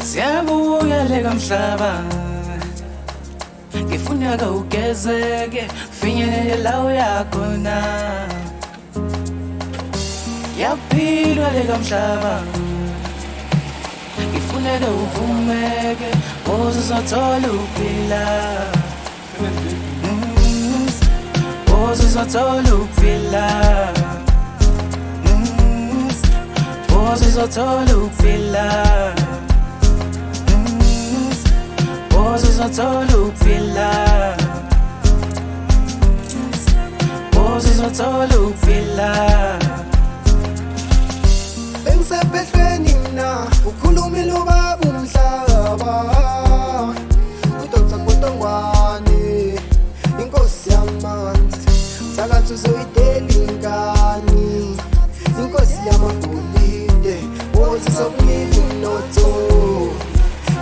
Siyabuyeleka mhlaba, ngifuna ugezeke, finyelele la uya khona. Yaphilwa leka mhlaba, ngifuna uvumeke, uzothola ukuphila. Uzothola ukuphila. Uzothola ukuphila. Uzothola ukuphila. Uzothola ukuphila. Bengisephehlweni mina ukhuluma ilubaba umhlaba uDr Mpotongwane inkosi yamanzi sakathi uzoyidela ingane inkosi yamagolide wothi sokunika umnotho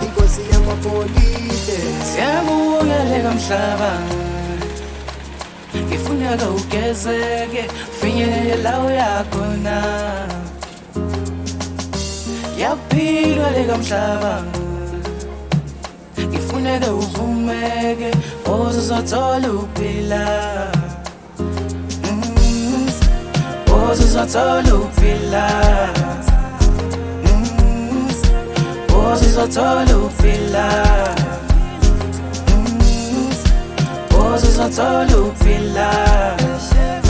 inkosi yamagolide. Siyabuyeleka mhlaba, ngifuna ugezeke, finyelele la uya khona. Yaphilwa leka mhlaba, ngifuna uvumeke, uzothola ukuphila. Uzothola ukuphila. Uzothola ukuphila. Uzothola ukuphila.